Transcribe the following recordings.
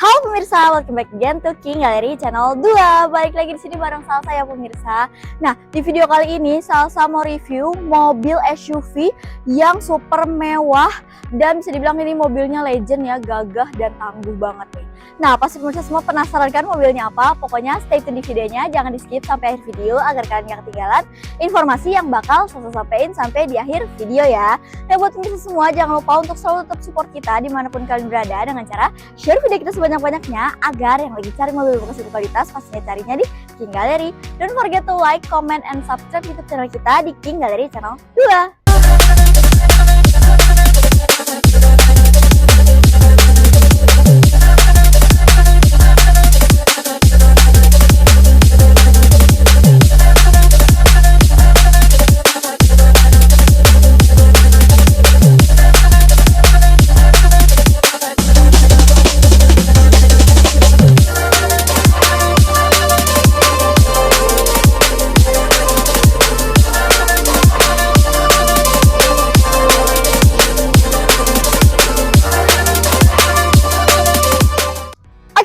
Halo pemirsa, welcome back again to King Gallery Channel 2. Balik lagi di sini bareng Salsa ya pemirsa. Nah, di video kali ini Salsa mau review mobil SUV yang super mewah dan bisa dibilang ini mobilnya legend ya, gagah dan tangguh banget nih. Nah, pasti pemirsa semua penasaran kan mobilnya apa? Pokoknya stay tune di videonya, jangan di skip sampai akhir video agar kalian gak ketinggalan informasi yang bakal Salsa sampaikan sampai di akhir video ya. Nah, buat pemirsa semua jangan lupa untuk selalu tetap support kita dimanapun kalian berada dengan cara share video kita sebanyak-banyaknya agar yang lagi cari mobil bekas berkualitas pastinya carinya di King Gallery. Don't forget to like, comment, and subscribe YouTube channel kita di King Gallery Channel 2.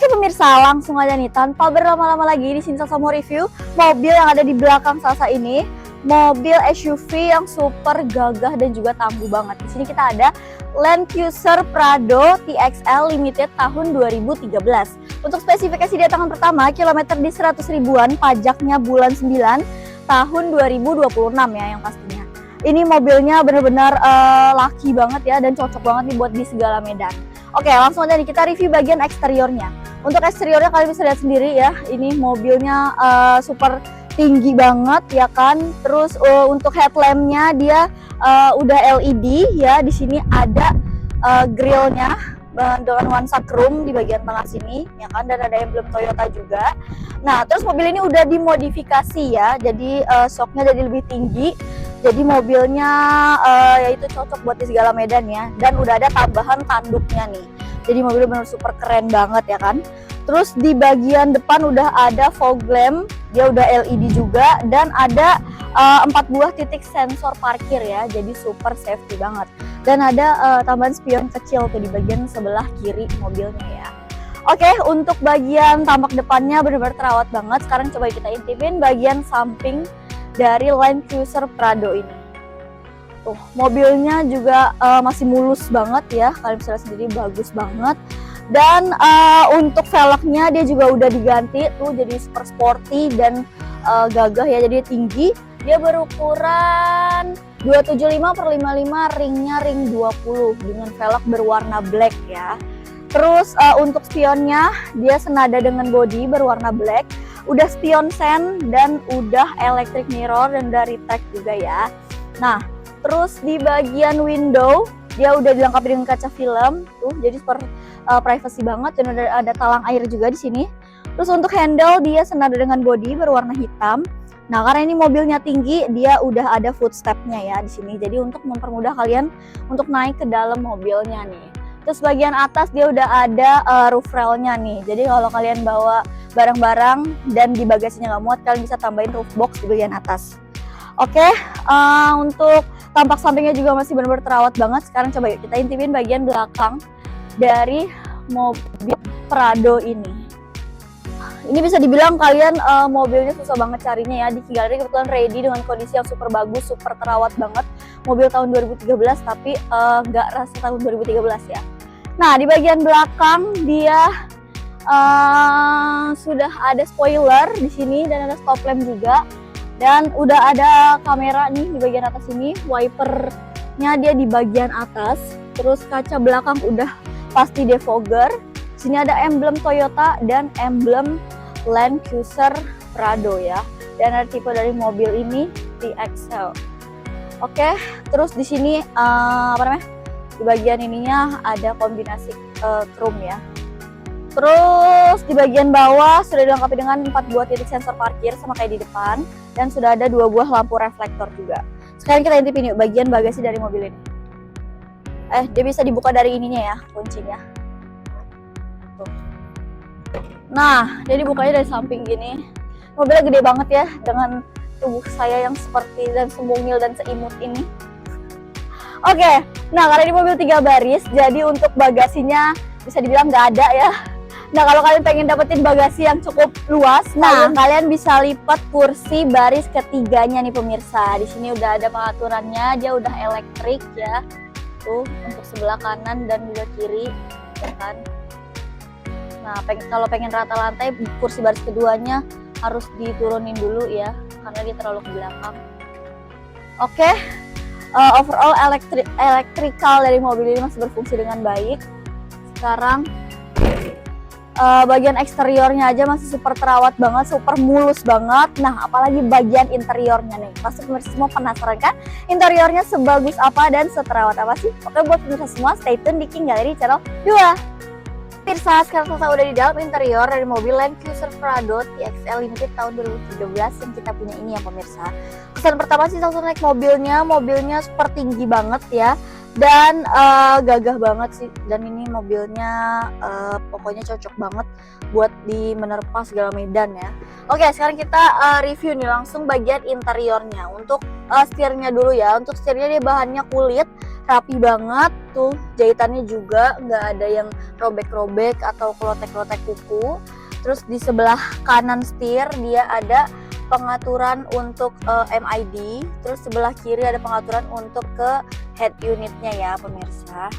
Pemirsa, langsung aja nih tanpa berlama-lama lagi di sini Salsa mau review mobil yang ada di belakang Salsa ini, mobil SUV yang super gagah dan juga tangguh banget. Di sini kita ada Land Cruiser Prado TXL Limited tahun 2013. Untuk spesifikasi dia tangan pertama, kilometer di 100 ribuan, pajaknya bulan 9 tahun 2026 ya yang pastinya. Ini mobilnya benar-benar laki banget ya dan cocok banget nih buat di segala medan. Oke, langsung aja nih kita review bagian eksteriornya. Untuk eksteriornya kalian bisa lihat sendiri ya, ini mobilnya super tinggi banget ya kan. Terus untuk headlampnya dia udah LED ya. Di sini ada grillnya dengan nuansa chrome di bagian tengah sini ya kan, dan ada emblem Toyota juga. Nah, terus mobil ini udah dimodifikasi ya, jadi shocknya jadi lebih tinggi. Jadi mobilnya yaitu cocok buat di segala medan ya, dan udah ada tambahan tanduknya nih. Jadi mobilnya benar super keren banget ya kan. Terus di bagian depan udah ada fog lamp, dia udah LED juga, dan ada 4 buah titik sensor parkir ya, jadi super safety banget. Dan ada tambahan spion kecil tuh di bagian sebelah kiri mobilnya ya. Oke, untuk bagian tampak depannya benar-benar terawat banget. Sekarang coba kita intipin bagian samping dari Land Cruiser Prado ini. Tuh, mobilnya juga masih mulus banget ya, kalian bisa lihat sendiri bagus banget. Dan untuk velgnya dia juga udah diganti tuh jadi super sporty dan gagah ya, jadi tinggi. Dia berukuran 275/55, ringnya ring 20 dengan velg berwarna black ya. Terus untuk spionnya dia senada dengan body berwarna black, udah spion sen dan udah electric mirror dan dari tag juga ya. Nah, terus di bagian window dia udah dilengkapi dengan kaca film tuh, jadi super privacy banget, dan udah ada talang air juga di sini. Terus untuk handle dia senada dengan body berwarna hitam. Nah, karena ini mobilnya tinggi, dia udah ada footstepnya ya di sini. Jadi untuk mempermudah kalian untuk naik ke dalam mobilnya nih. Terus bagian atas dia udah ada roof railnya nih. Jadi kalau kalian bawa barang-barang dan di bagasinya nggak muat, kalian bisa tambahin roof box di bagian atas. Oke, untuk tampak sampingnya juga masih benar-benar terawat banget. Sekarang coba yuk kita intipin bagian belakang dari mobil Prado ini. Ini bisa dibilang kalian mobilnya susah banget carinya ya. Di King Gallery kebetulan ready dengan kondisi yang super bagus, super terawat banget. Mobil tahun 2013 tapi nggak rasa tahun 2013 ya. Nah, di bagian belakang dia sudah ada spoiler di sini dan ada stop lamp juga. Dan udah ada kamera nih di bagian atas ini, wipernya dia di bagian atas. Terus kaca belakang udah pasti defogger. Sini ada emblem Toyota dan emblem Land Cruiser Prado ya. Dan ada tipe dari mobil ini TXL. Oke, terus di sini di bagian ininya ada kombinasi chrome ya. Terus di bagian bawah sudah dilengkapi dengan 4 buah titik sensor parkir sama kayak di depan, dan sudah ada 2 buah lampu reflektor juga. Sekarang kita intipin yuk bagian bagasi dari mobil ini. Dia bisa dibuka dari ininya ya, kuncinya. Tuh. Nah, jadi bukanya dari samping gini. Mobilnya gede banget ya, dengan tubuh saya yang seperti dan semungil dan seimut ini. Oke, nah karena ini mobil 3 baris, jadi untuk bagasinya bisa dibilang nggak ada ya. Nah, kalau kalian pengen dapetin bagasi yang cukup luas, kalian bisa lipat kursi baris ketiganya nih pemirsa. Di sini udah ada pengaturannya, dia udah elektrik ya. Tuh untuk sebelah kanan dan juga kiri, ya kan. Nah, kalau pengen rata lantai, kursi baris keduanya harus diturunin dulu ya, karena dia terlalu ke belakang. Oke, overall elektrikal dari mobil ini masih berfungsi dengan baik. Sekarang bagian eksteriornya aja masih super terawat banget, super mulus banget. Nah, apalagi bagian interiornya nih. Pasti pemirsa semua penasaran kan? Interiornya sebagus apa dan seterawat apa sih? Oke, buat pemirsa semua, stay tune di King Gallery channel 2. Pemirsa, sekarang saya udah di dalam interior dari mobil Land Cruiser Prado TXL Limited tahun 2013 yang kita punya ini ya pemirsa. Kesan pertama sih langsung naik mobilnya super tinggi banget ya. Dan gagah banget sih, dan ini mobilnya pokoknya cocok banget buat di menerpa segala medan ya. Oke, sekarang kita review nih langsung bagian interiornya. Untuk setirnya dulu ya. Untuk setirnya dia bahannya kulit, rapi banget tuh, jahitannya juga nggak ada yang robek-robek atau klotek-klotek kuku. Terus di sebelah kanan setir dia ada pengaturan untuk MID, terus sebelah kiri ada pengaturan untuk ke head unitnya ya pemirsa.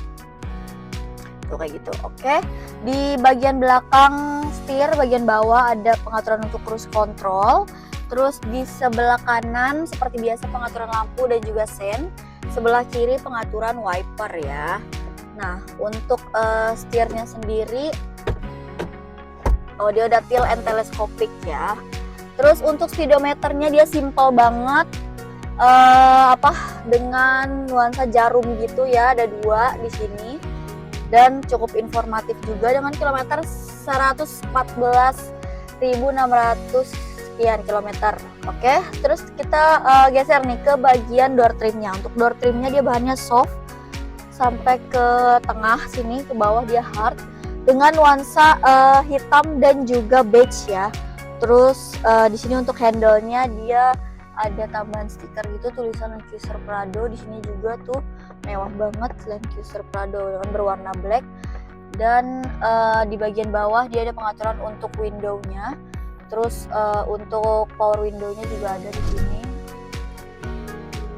Tuh kayak gitu. Oke, di bagian belakang setir bagian bawah ada pengaturan untuk cruise control. Terus di sebelah kanan seperti biasa pengaturan lampu dan juga sen. Sebelah kiri pengaturan wiper ya. Nah, untuk setirnya sendiri dia udah tilt and telescopic ya. Terus untuk speedometernya dia simple banget, dengan nuansa jarum gitu ya, ada 2 di sini dan cukup informatif juga dengan kilometer 114.600 sekian kilometer. Oke, terus kita geser nih ke bagian door trimnya. Untuk door trimnya dia bahannya soft sampai ke tengah sini, ke bawah dia hard dengan nuansa hitam dan juga beige ya. Terus di sini untuk handle-nya dia ada tambahan stiker gitu tulisan Land Cruiser Prado. Di sini juga tuh mewah banget Land Cruiser Prado dengan berwarna black. Dan di bagian bawah dia ada pengaturan untuk window-nya. Terus untuk power window-nya juga ada di sini.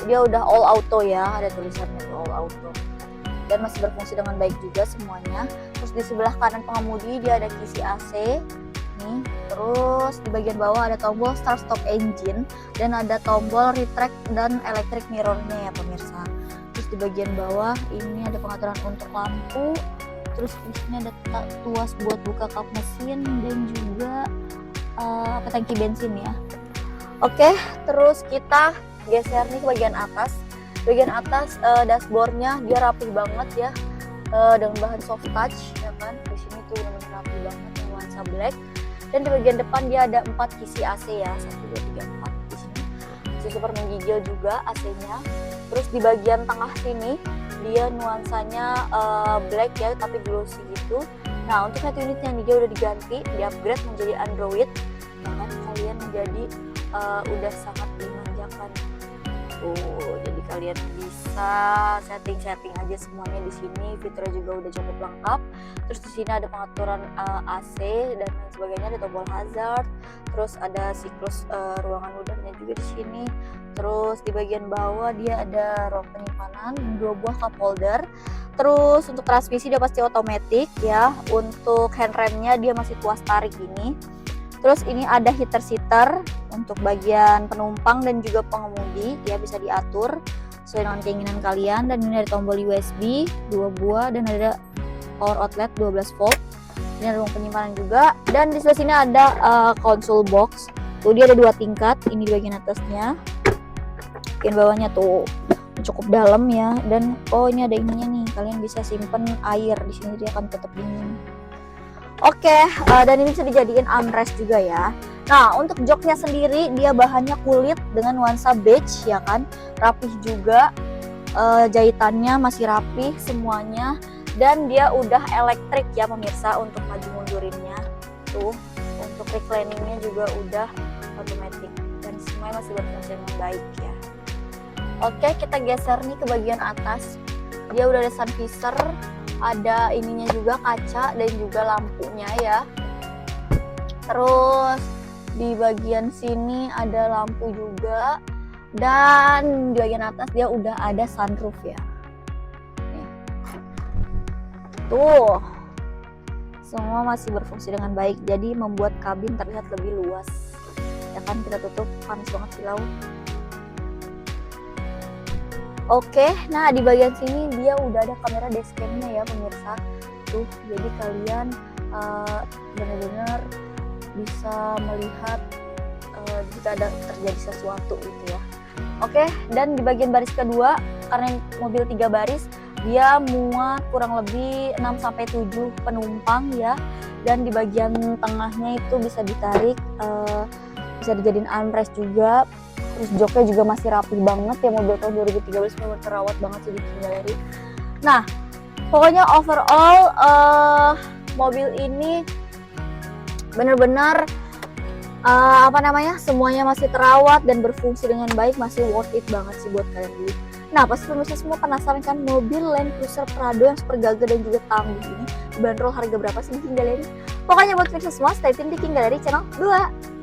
Dia udah all auto ya, ada tulisannya tuh all auto. Dan masih berfungsi dengan baik juga semuanya. Terus di sebelah kanan pengemudi dia ada kisi AC. Nih, terus di bagian bawah ada tombol start stop engine dan ada tombol retract dan electric mirrornya ya pemirsa. Terus di bagian bawah ini ada pengaturan untuk lampu. Terus di sini ada tuas buat buka kap mesin dan juga tangki bensin ya. Oke, terus kita geser nih ke bagian atas. Bagian atas dashboardnya dia rapi banget ya, dengan bahan soft touch ya kan. Di sini tuh benar-benar rapi banget nuansa black. Dan di bagian depan dia ada 4 kisi AC ya, 1, 2, 3, 4 di sini. Masih super menggigil juga AC-nya. Terus di bagian tengah sini dia nuansanya black ya, tapi glossy gitu. Nah, untuk head unitnya nih dia udah diganti, di-upgrade menjadi Android. Ya kan, kalian menjadi udah sangat dimanjakan. Jadi kalian bisa setting aja semuanya di sini. Fiturnya juga udah cukup lengkap. Terus di sini ada pengaturan AC dan lain sebagainya, ada tombol hazard. Terus ada siklus ruangan udaranya juga di sini. Terus di bagian bawah dia ada ruang penyimpanan, 2 buah cup holder. Terus untuk transmisi dia pasti otomatis ya. Untuk handremnya dia masih tuas tarik ini. Terus ini ada heater seater untuk bagian penumpang dan juga pengemudi ya, bisa diatur sesuai dengan keinginan kalian. Dan ini ada tombol USB 2 buah dan ada power outlet 12 volt. Ini ada ruang penyimpanan juga. Dan di sebelah sini ada console box. Tuh dia ada 2 tingkat. Ini di bagian atasnya, bagian bawahnya tuh cukup dalam ya. Dan ini ada ininya nih, kalian bisa simpen air di sini, dia akan tetap dingin. Oke, dan ini bisa dijadiin armrest juga ya. Nah, untuk joknya sendiri dia bahannya kulit dengan nuansa beige ya kan, rapih juga, jahitannya masih rapih semuanya, dan dia udah elektrik ya pemirsa untuk maju mundurinnya. Tuh, untuk recliningnya juga udah otomatis dan semuanya masih berfungsi dengan baik ya. Oke, kita geser nih ke bagian atas. Dia udah ada sun visor ada ininya juga, kaca dan juga lampunya ya. Terus di bagian sini ada lampu juga, dan di bagian atas dia udah ada sunroof ya. Nih. Tuh, semua masih berfungsi dengan baik, jadi membuat kabin terlihat lebih luas. Ya kan, kita tutup, panas banget sih lau. Oke, nah di bagian sini dia udah ada kamera dashcam-nya ya pemirsa. Tuh, jadi kalian benar-benar bisa melihat jika ada terjadi sesuatu gitu ya. Oke, dan di bagian baris kedua, karena mobil 3 baris, dia muat kurang lebih 6-7 penumpang ya. Dan di bagian tengahnya itu bisa ditarik, bisa dijadiin armrest juga. Terus joknya juga masih rapi banget ya, mobil tahun 2013 memang terawat banget sih di King Gallery. Nah, pokoknya overall mobil ini benar-benar semuanya masih terawat dan berfungsi dengan baik, masih worth it banget sih buat kalian beli. Nah, pasti pemirsa semua penasaran kan, mobil Land Cruiser Prado yang super gagah dan juga tangguh ini dibanderol harga berapa sih di King Gallery? Pokoknya buat pemirsa semua stay tune di King Gallery channel 2.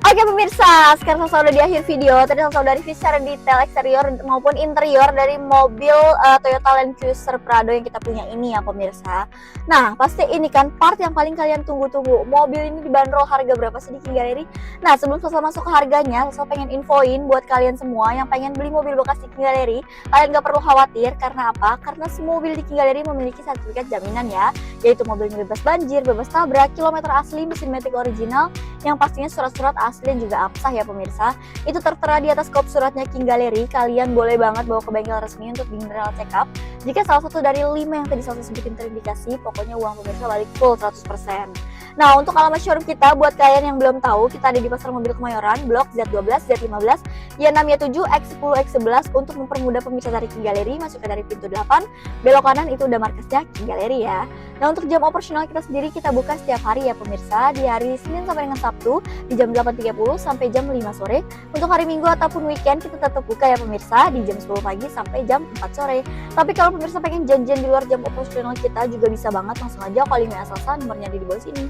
Oke pemirsa, sekarang sama udah di akhir video. Tadi sama dari secara detail eksterior maupun interior dari mobil Toyota Land Cruiser Prado yang kita punya ini ya pemirsa. Nah, pasti ini kan part yang paling kalian tunggu-tunggu. Mobil ini dibanderol harga berapa sih di King Gallery? Nah, sebelum Sasa masuk ke harganya, Sasa pengen infoin buat kalian semua yang pengen beli mobil bekas di King Gallery, kalian gak perlu khawatir. Karena apa? Karena semua mobil di King Gallery memiliki sertifikat jaminan ya, yaitu mobilnya bebas banjir, bebas tabrak, kilometer asli, mesin matic original, yang pastinya surat-surat asli dan juga absah ya pemirsa. Itu tertera di atas kop suratnya King Gallery. Kalian boleh banget bawa ke bengkel resmi untuk di general check up. Jika salah satu dari 5 yang tadi saya sebutin terindikasi, pokoknya uang pemirsa balik full 100%. Nah, untuk alamat showroom kita, buat kalian yang belum tahu, kita ada di Pasar Mobil Kemayoran, Blok Z12, Z15, Y6Y7, X10, X11. Untuk mempermudah pemirsa dari King Gallery, masuknya dari pintu 8, belok kanan itu udah markasnya King Gallery ya. Nah, untuk jam operasional kita sendiri, kita buka setiap hari ya pemirsa, di hari Senin sampai dengan Sabtu, di jam 8.30 sampai jam 5 sore. Untuk hari Minggu ataupun weekend, kita tetap buka ya pemirsa, di jam 10 pagi sampai jam 4 sore. Tapi kalau pemirsa pengen janjian di luar jam operasional kita, juga bisa banget, langsung aja calling Sasa, nomornya di bawah sini.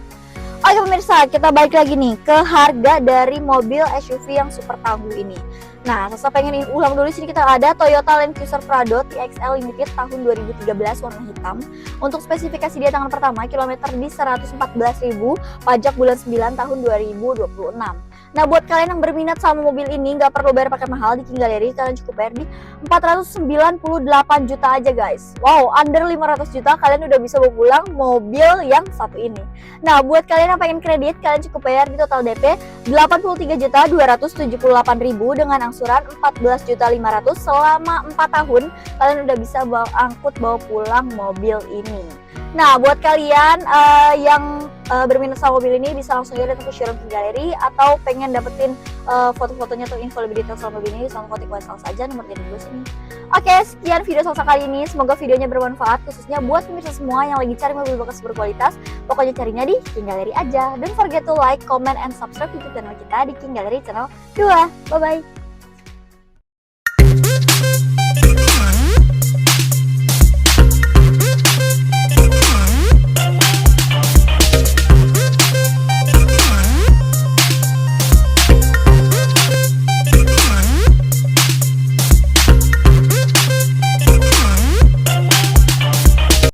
Oke pemirsa, kita balik lagi nih ke harga dari mobil SUV yang super tangguh ini. Nah, Sasa pengen ulang dulu, sini kita ada Toyota Land Cruiser Prado TXL Limited tahun 2013 warna hitam. Untuk spesifikasi dia tangan pertama, kilometer di 114.000, pajak bulan 9 tahun 2026. Nah, buat kalian yang berminat sama mobil ini, nggak perlu bayar pakai mahal di King Gallery, kalian cukup bayar di 498 juta aja guys. Wow, under 500 juta kalian udah bisa bawa pulang mobil yang satu ini. Nah, buat kalian yang pengen kredit, kalian cukup bayar di total DP 83.278.000 dengan angsuran 14.500 selama 4 tahun. Kalian udah bisa bawa pulang mobil ini. Nah, buat kalian yang berminat sama mobil ini, bisa langsung aja datang ke showroom King Gallery, atau pengen dapetin foto-fotonya atau info lebih detail soal mobil ini, bisa kontak Sasa aja, nomornya di bawah sini. Oke, sekian video Sasa kali ini. Semoga videonya bermanfaat, khususnya buat pemirsa semua yang lagi cari mobil bekas berkualitas. Pokoknya carinya di King Gallery aja. Don't forget to like, comment, and subscribe YouTube channel kita di King Gallery channel 2. Bye-bye!